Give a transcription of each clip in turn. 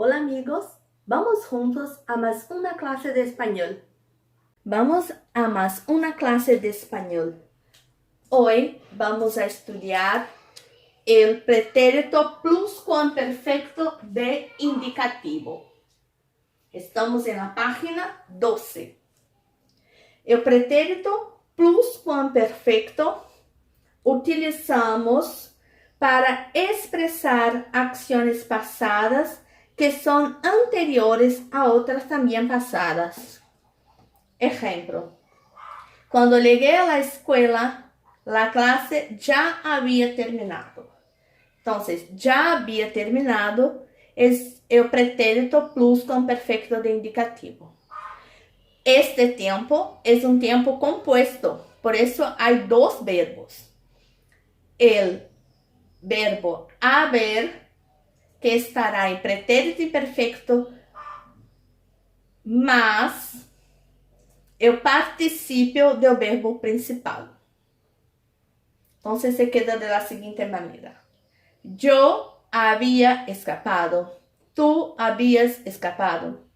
Hola amigos, vamos juntos a más una clase de español. Vamos a más una clase de español. Hoy vamos a estudiar el pretérito pluscuamperfecto de indicativo. Estamos en la página 12. El pretérito pluscuamperfecto utilizamos para expresar acciones pasadas que son anteriores a otras también pasadas. Ejemplo, cuando llegué a la escuela, la clase ya había terminado. Entonces, ya había terminado es el pretérito pluscuamperfecto de indicativo. Este tiempo es un tiempo compuesto, por eso hay dos verbos. El verbo haber, que estará em pretérito imperfecto, mas o particípio do verbo principal. Então, se queda da seguinte maneira: yo había escapado, tú habías escapado,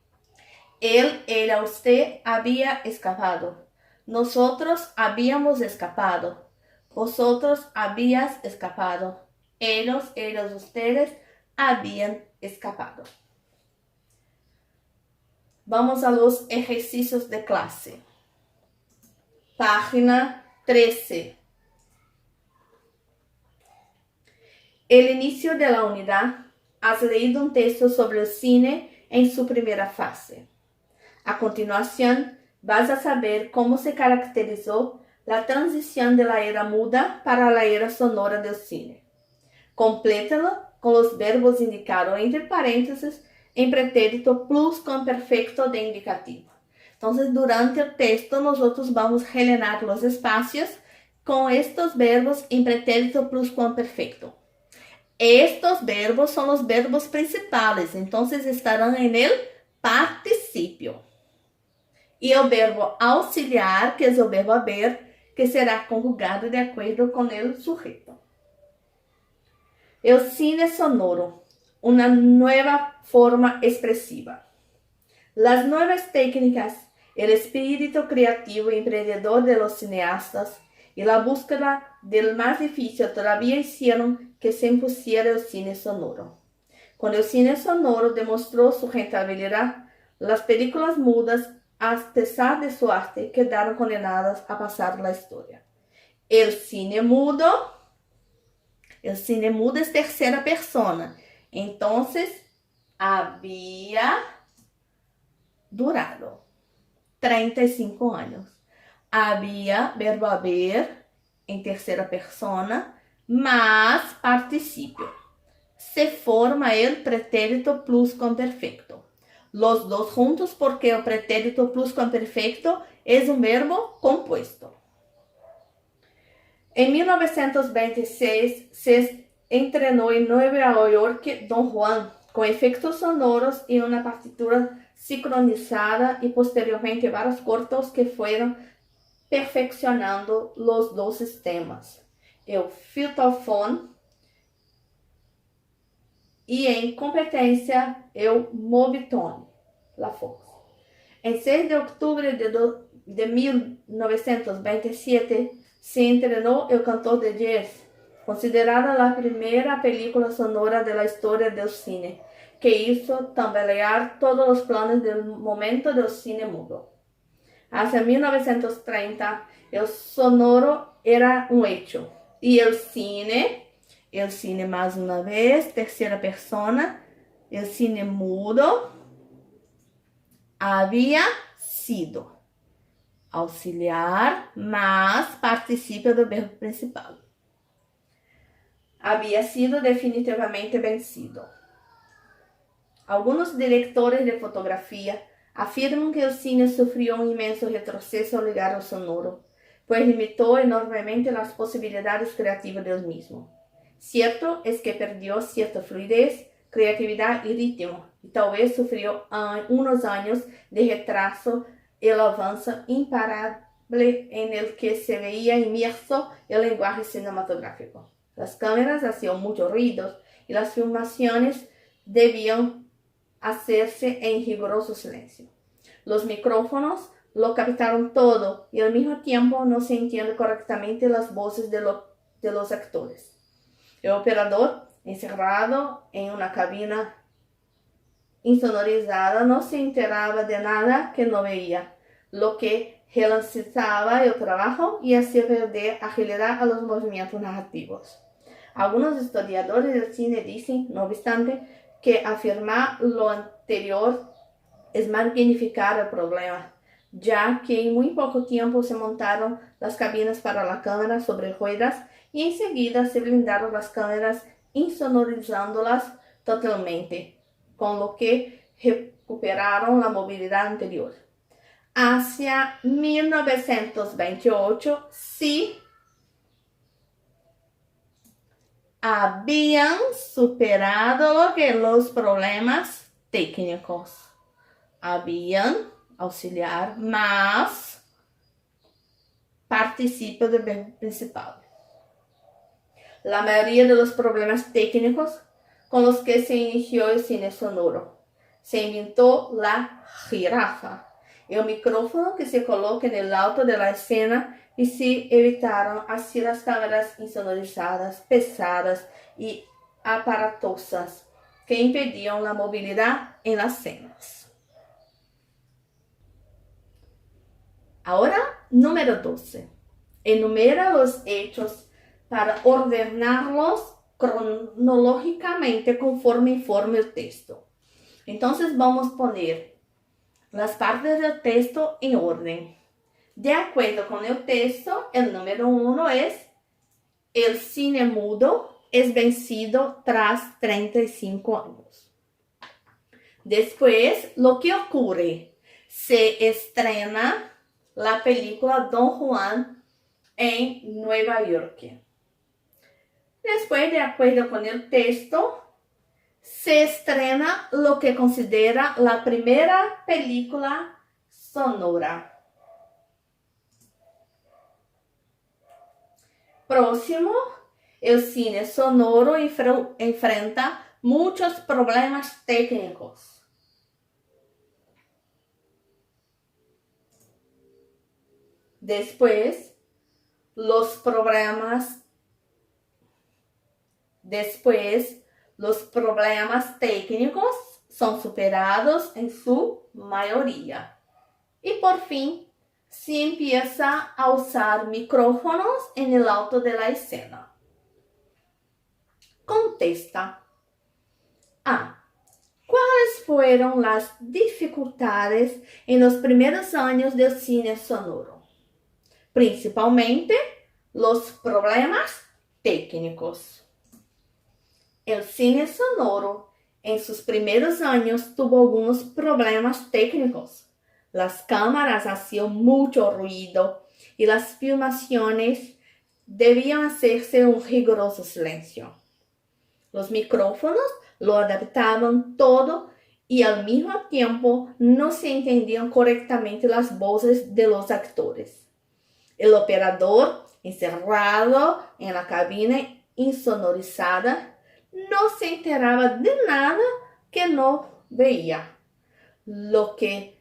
él, ella, usted había escapado, nosotros habíamos escapado, vosotros habías escapado, ellos, ellas, ustedes habían escapado. Vamos a los ejercicios de clase. Página 13. El inicio de la unidad. Has leído un texto sobre el cine en su primera fase. A continuación, vas a saber cómo se caracterizó la transición de la era muda para la era sonora del cine. Complétalo com os verbos indicados entre parênteses em pretérito pluscuamperfecto de indicativo. Então, durante o texto, nós vamos rellenar os espaços com estes verbos em pretérito pluscuamperfecto. Estes verbos são os verbos principais, então estarão em el participio. E o verbo auxiliar, que é o verbo haber, que será conjugado de acordo com o sujeito. El cine sonoro, una nueva forma expresiva. Las nuevas técnicas, el espíritu creativo y emprendedor de los cineastas y la búsqueda del más difícil todavía hicieron que se impusiera el cine sonoro. Cuando el cine sonoro demostró su rentabilidad, las películas mudas, a pesar de su arte, quedaron condenadas a pasar la historia. El cine mudo es terceira persona. Entonces, había durado 35 anos. Había, verbo haber, em terceira persona, mas participio. Se forma el pretérito pluscuamperfecto. Los dos juntos porque el pretérito pluscuamperfecto es un verbo compuesto. En 1926 se estrenó en Nueva York Don Juan, con efectos sonoros y una partitura sincronizada y posteriormente varios cortos que fueron perfeccionando los dos sistemas, el Filtofone y en competencia el Mobitone, la Fox. En 6 de octubre de 1927 se estrenó El cantor de jazz, considerada la primera película sonora de la historia del cine, que hizo tambalear todos los planes del momento del cine mudo. Hacia 1930, el sonoro era un hecho, y el cine más una vez, tercera persona, el cine mudo había sido auxiliar, mas participio do verbo principal. Había sido definitivamente vencido. Algunos directores de fotografía afirman que el cine sufrió un inmenso retroceso al llegar al sonoro, pues limitó enormemente las posibilidades creativas del mismo. Cierto es que perdió cierta fluidez, creatividad y ritmo, y tal vez sufrió unos años de retraso el avance imparable en el que se veía inmerso el lenguaje cinematográfico. Las cámaras hacían muchos ruidos y las filmaciones debían hacerse en riguroso silencio. Los micrófonos lo captaron todo y al mismo tiempo no se entiende correctamente las voces de los actores. El operador, encerrado en una cabina insonorizada, no se enteraba de nada que no veía, lo que ralentizaba el trabajo y hacía perder agilidad a los movimientos narrativos. Algunos historiadores del cine dicen, no obstante, que afirmar lo anterior es magnificar el problema, ya que en muy poco tiempo se montaron las cabinas para la cámara sobre ruedas y enseguida se blindaron las cámaras insonorizándolas totalmente, con lo que recuperaron la movilidad anterior. Hacia 1928, sí habían superado los problemas técnicos. Habían auxiliar, mas participa del bien principal. La mayoría de los problemas técnicos con los que se inició el cine sonoro. Se inventó la jirafa, el micrófono que se coloca en el alto de la escena y se evitaron así las cámaras insonorizadas, pesadas y aparatosas que impedían la movilidad en las escenas. Ahora, número 12. Enumera los hechos para ordenarlos cronológicamente conforme informe el texto. Entonces vamos a poner las partes del texto en orden. De acuerdo con el texto, el número 1 es: el cine mudo es vencido tras 35 años. Después, lo que ocurre: se estrena la película Don Juan en Nueva York. Después, de acuerdo con el texto, se estrena lo que considera la primera película sonora. Próximo, el cine sonoro enfrenta muchos problemas técnicos. Después, los problemas técnicos son superados en su mayoría. Y por fin, se empieza a usar micrófonos en el alto de la escena. Contesta. A. ¿Cuáles fueron las dificultades en los primeros años del cine sonoro? Principalmente los problemas técnicos. El cine sonoro en sus primeros años tuvo algunos problemas técnicos. Las cámaras hacían mucho ruido y las filmaciones debían hacerse en un riguroso silencio. Los micrófonos lo adaptaban todo y al mismo tiempo no se entendían correctamente las voces de los actores. El operador, encerrado en la cabina insonorizada, no se enteraba de nada que no veía, lo que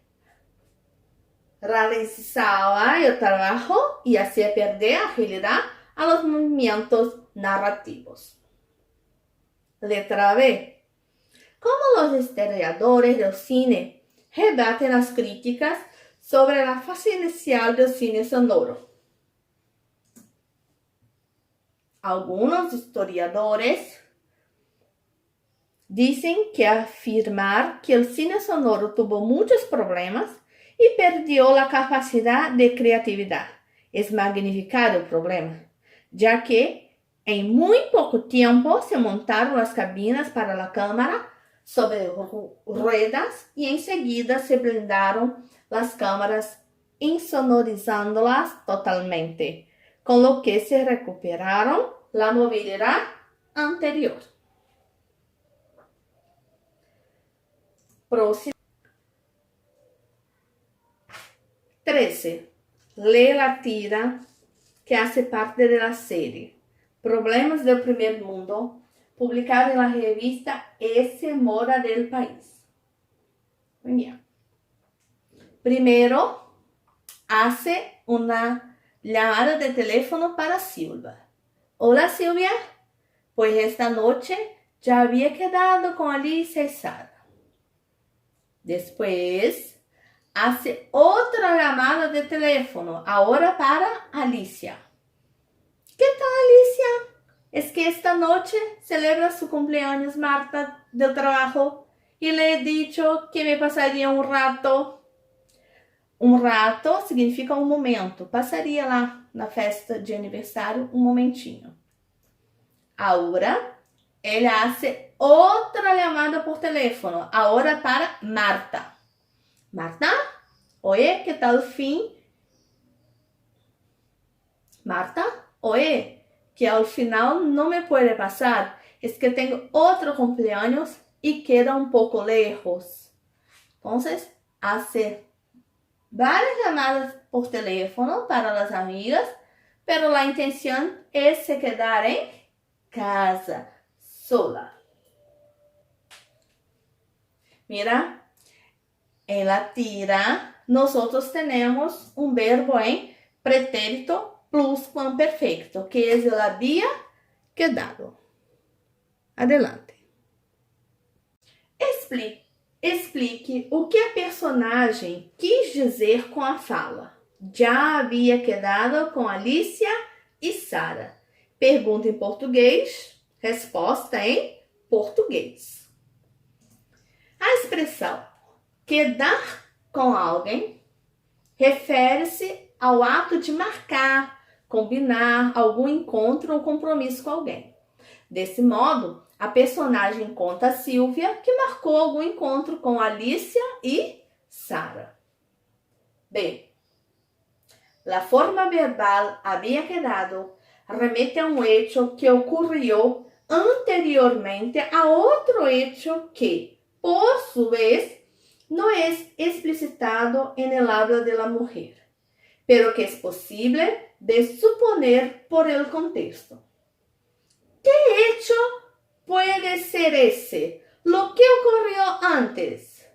ralentizaba el trabajo y hacía perder agilidad a los movimientos narrativos. Letra B. ¿Cómo los historiadores del cine rebaten las críticas sobre la fase inicial del cine sonoro? Algunos historiadores dicen que afirmar que el cine sonoro tuvo muchos problemas y perdió la capacidad de creatividad es magnificar el problema, ya que en muy poco tiempo se montaron las cabinas para la cámara sobre ruedas y enseguida se blindaron las cámaras insonorizándolas totalmente, con lo que se recuperaron la movilidad anterior. Próximo. 13. Lee la tira que hace parte de la serie Problemas del Primer Mundo, publicada en la revista Esse Mora del País. Muy bien. Primero, hace una llamada de teléfono para Silvia. Hola Silvia, pues esta noche ya había quedado con Alicia y Sara. Después, hace otra llamada de teléfono, ahora para Alicia. ¿Qué tal, Alicia? Es que esta noche celebra su cumpleaños Marta del trabajo y le he dicho que me pasaría un rato. Um rato significa um momento. Passaria lá na festa de aniversário um momentinho. Ahora, ele hace outra chamada por teléfono. Ahora para Marta. Marta, oye, ¿qué tal fin? Marta, oye, que al final no me puede pasar. Es que tengo otro cumpleaños y queda un poco lejos. Entonces, hace varias llamadas por teléfono para las amigas, pero la intención es se quedar en casa, sola. Mira, en la tira nosotros tenemos un verbo en pretérito pluscuamperfecto, que es el había quedado. Adelante. Explique o que a personagem quis dizer com a fala. Já havia quedado com Alicia e Sara. Pergunta em português, resposta em português. A expressão quedar com alguém refere-se ao ato de marcar, combinar algum encontro ou compromisso com alguém. Desse modo, a personagem conta a Silvia que marcou algum encontro com Alicia y Sara. B. La forma verbal había quedado remete a un hecho que ocurrió anteriormente a otro hecho que, por su vez, no es explicitado en el habla de la mujer, pero que es posible de suponer por el contexto. ¿Qué hecho puede ser ese? Lo que ocurrió antes.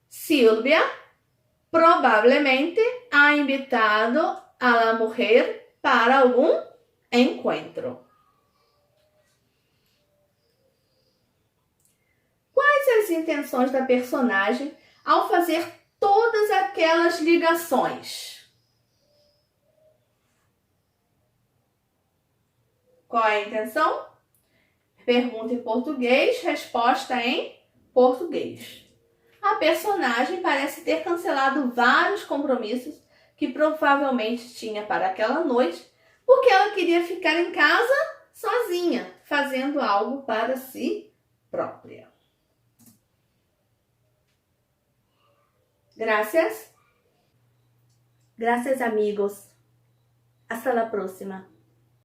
Silvia probablemente ha invitado a la mujer para algún encuentro. Quais as intenções da personagem ao fazer todas aquelas ligações? Qual é a intenção? Pergunta em português, resposta em português. A personagem parece ter cancelado vários compromissos que provavelmente tinha para aquela noite, porque ela queria ficar em casa sozinha, fazendo algo para si própria. Gracias. Gracias, amigos. Hasta la próxima.